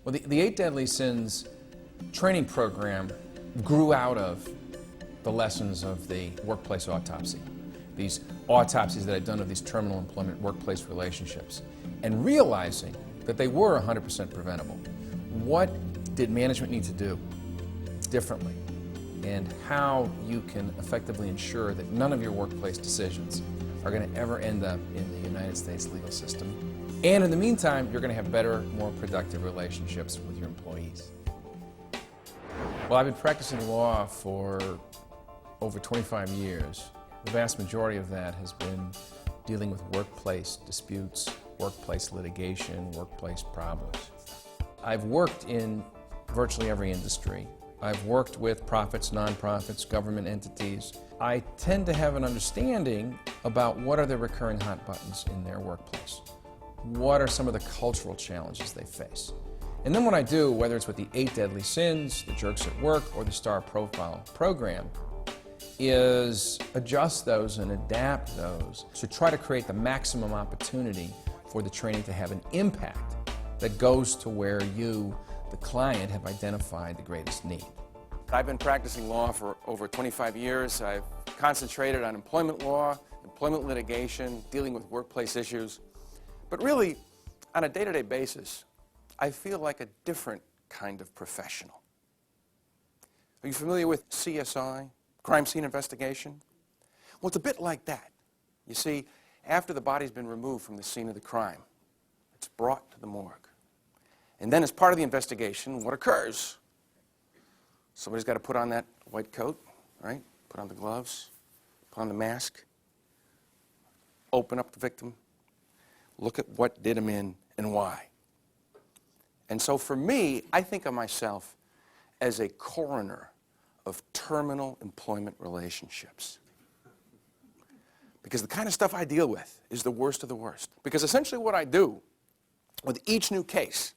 Well, the 8 Deadly Sins training program grew out of the lessons of the workplace autopsy. These autopsies that I'd done of these terminal employment workplace relationships, and realizing that they were 100% preventable. What did management need to do differently, and how you can effectively ensure that none of your workplace decisions are going to ever end up in the United States legal system. And in the meantime, you're going to have better, more productive relationships with your employees. Well, I've been practicing law for over 25 years. The vast majority of that has been dealing with workplace disputes, workplace litigation, workplace problems. I've worked in virtually every industry. I've worked with profits, nonprofits, government entities. I tend to have an understanding about what are the recurring hot buttons in their workplace. What are some of the cultural challenges they face? And then what I do, whether it's with the 8 Deadly Sins, the Jerks at Work, or the Star Profile program, is adjust those and adapt those to try to create the maximum opportunity for the training to have an impact that goes to where you, the client, have identified the greatest need. I've been practicing law for over 25 years. I've concentrated on employment law, employment litigation, dealing with workplace issues. But really, on a day-to-day basis, I feel like a different kind of professional. Are you familiar with CSI, crime scene investigation? Well, it's a bit like that. You see, after the body's been removed from the scene of the crime, it's brought to the morgue. And then as part of the investigation, what occurs? Somebody's got to put on that white coat, right? Put on the gloves, put on the mask, open up the victim, look at what did him in and why. And so for me, I think of myself as a coroner of terminal employment relationships. Because the kind of stuff I deal with is the worst of the worst. Because essentially what I do with each new case,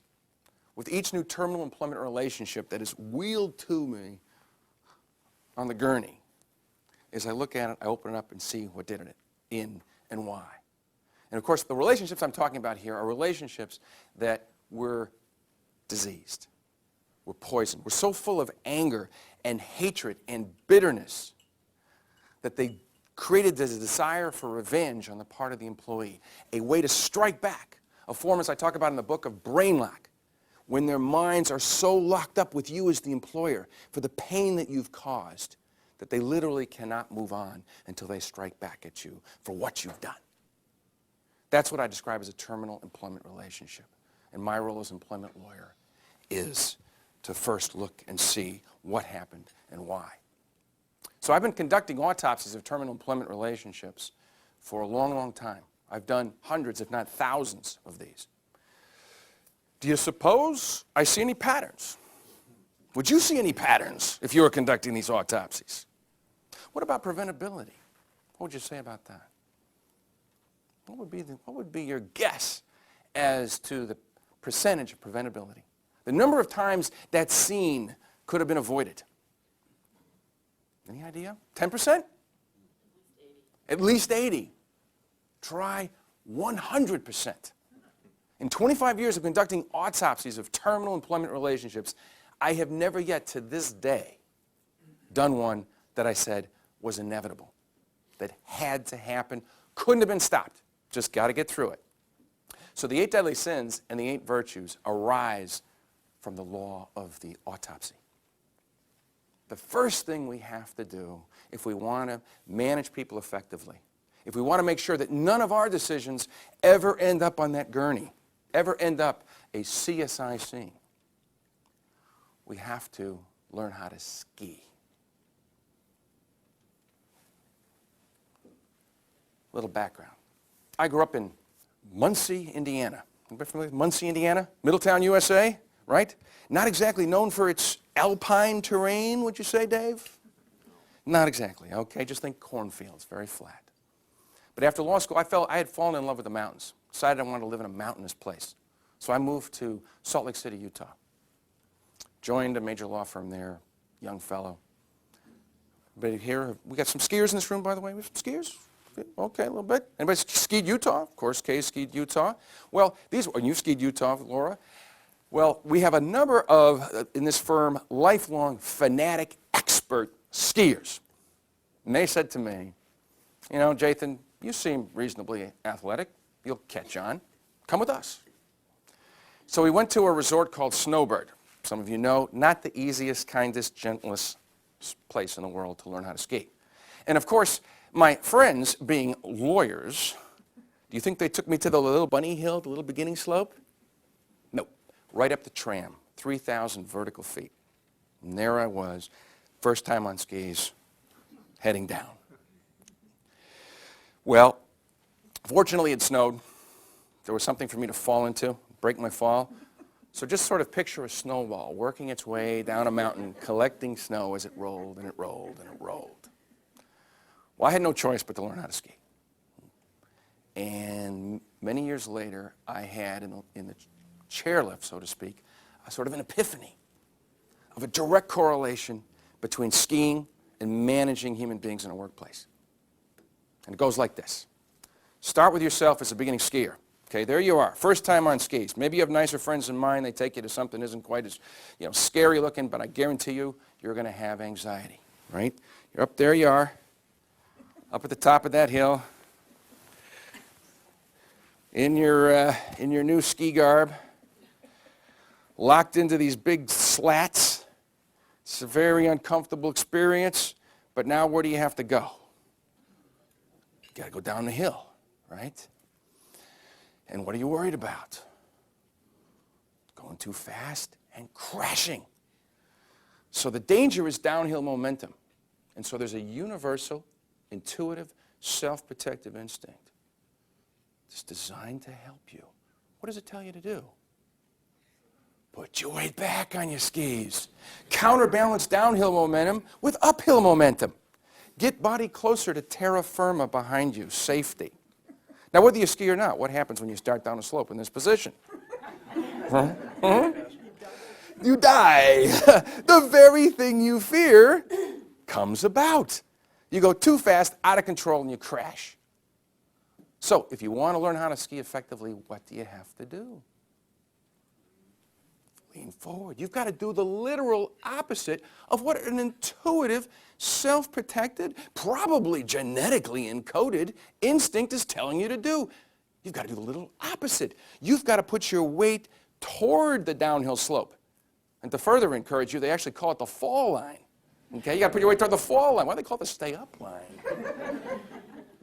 with each new terminal employment relationship that is wheeled to me on the gurney, is I look at it, I open it up and see what did it in and why. And of course, the relationships I'm talking about here are relationships that were diseased, were poisoned, were so full of anger and hatred and bitterness that they created this desire for revenge on the part of the employee, a way to strike back, a form, as I talk about in the book, of brain lock, when their minds are so locked up with you as the employer for the pain that you've caused that they literally cannot move on until they strike back at you for what you've done. That's what I describe as a terminal employment relationship. And my role as employment lawyer is to first look and see what happened and why. So I've been conducting autopsies of terminal employment relationships for a long, long time. I've done hundreds, if not thousands, of these. Do you suppose I see any patterns? Would you see any patterns if you were conducting these autopsies? What about preventability? What would you say about that? What would be your guess as to the percentage of preventability? The number of times that scene could have been avoided? Any idea? 10%? At least 80. Try 100%. In 25 years of conducting autopsies of terminal employment relationships, I have never yet to this day done one that I said was inevitable, that had to happen, couldn't have been stopped. Just got to get through it. So the 8 Deadly Sins and the 8 Virtues arise from the law of the autopsy. The first thing we have to do if we want to manage people effectively, if we want to make sure that none of our decisions ever end up on that gurney, ever end up a CSI scene, we have to learn how to ski. Little background. I grew up in Muncie, Indiana. Anybody familiar with Muncie, Indiana? Middletown, USA, right? Not exactly known for its alpine terrain, would you say, Dave? Not exactly. Okay, just think cornfields, very flat. But after law school, I had fallen in love with the mountains. Decided I wanted to live in a mountainous place. So I moved to Salt Lake City, Utah. Joined a major law firm there, young fellow. Everybody here, we got some skiers in this room, by the way. We have some skiers? Okay, a little bit. Anybody skied Utah? Of course, Kay skied Utah. Well, you've skied Utah, Laura. Well, we have a number of, in this firm, lifelong fanatic expert skiers. And they said to me, you know, Jathan, you seem reasonably athletic. You'll catch on. Come with us. So we went to a resort called Snowbird. Some of you know, not the easiest, kindest, gentlest place in the world to learn how to ski. And of course, my friends being lawyers, do you think they took me to the little bunny hill, the little beginning slope? No, right up the tram, 3,000 vertical feet. And there I was, first time on skis, heading down. Well, fortunately it snowed. There was something for me to fall into, break my fall. So just sort of picture a snowball working its way down a mountain, collecting snow as it rolled and it rolled and it rolled. Well, I had no choice but to learn how to ski. And many years later, I had, in the chairlift, so to speak, a sort of an epiphany of a direct correlation between skiing and managing human beings in a workplace. And it goes like this. Start with yourself as a beginning skier. Okay, there you are, first time on skis. Maybe you have nicer friends than mine. They take you to something that isn't quite as, scary looking, but I guarantee you, you're going to have anxiety, right? You're up there, you are, up at the top of that hill, in your new ski garb, locked into these big slats. It's a very uncomfortable experience, but now where do you have to go? You got to go down the hill, right? And what are you worried about? Going too fast and crashing. So the danger is downhill momentum. And so there's a universal, intuitive, self-protective instinct. It's designed to help you. What does it tell you to do? Put your weight back on your skis. Counterbalance downhill momentum with uphill momentum. Get body closer to terra firma behind you, safety. Now, whether you ski or not, what happens when you start down a slope in this position? You die. The very thing you fear comes about. You go too fast, out of control, and you crash. So, if you want to learn how to ski effectively, what do you have to do? Lean forward. You've got to do the literal opposite of what an intuitive, self-protected, probably genetically encoded instinct is telling you to do. You've got to do the literal opposite. You've got to put your weight toward the downhill slope. And to further encourage you, they actually call it the fall line. Okay, you got to put your weight toward the fall line. Why do they call it the stay up line?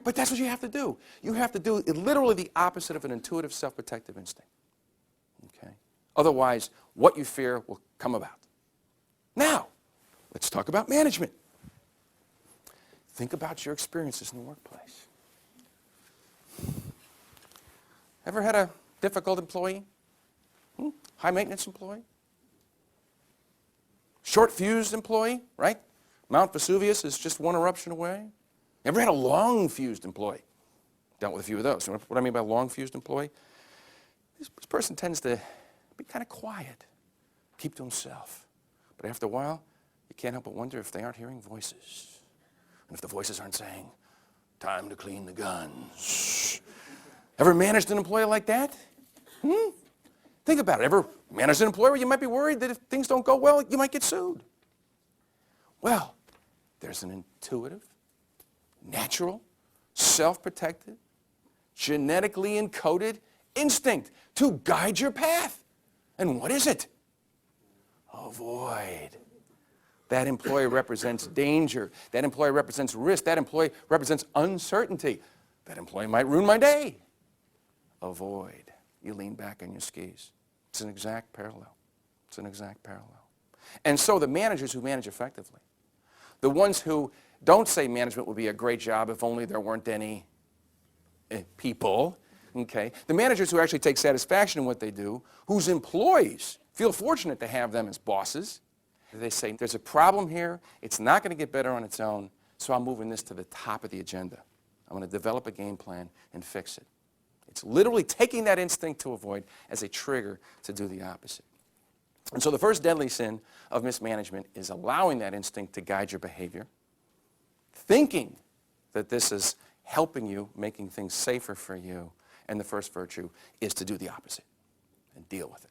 But that's what you have to do. You have to do literally the opposite of an intuitive, self-protective instinct. Okay? Otherwise, what you fear will come about. Now, let's talk about management. Think about your experiences in the workplace. Ever had a difficult employee? High maintenance employee? Short fused employee, right? Mount Vesuvius is just one eruption away. Ever had a long fused employee? Dealt with a few of those. What I mean by long fused employee? This person tends to be kind of quiet, keep to himself. But after a while, you can't help but wonder if they aren't hearing voices. And if the voices aren't saying, time to clean the guns. Ever managed an employee like that? Think about it. Ever managed an employee where you might be worried that if things don't go well, you might get sued? Well, there's an intuitive, natural, self-protected, genetically encoded instinct to guide your path. And what is it? Avoid. That employee represents danger. That employee represents risk. That employee represents uncertainty. That employee might ruin my day. Avoid. You lean back on your skis. It's an exact parallel. It's an exact parallel. And so the managers who manage effectively, the ones who don't say management would be a great job if only there weren't any people, okay? The managers who actually take satisfaction in what they do, whose employees feel fortunate to have them as bosses, they say, there's a problem here, it's not going to get better on its own, so I'm moving this to the top of the agenda. I'm going to develop a game plan and fix it. It's literally taking that instinct to avoid as a trigger to do the opposite. And so the first deadly sin of mismanagement is allowing that instinct to guide your behavior, thinking that this is helping you, making things safer for you, and the first virtue is to do the opposite and deal with it.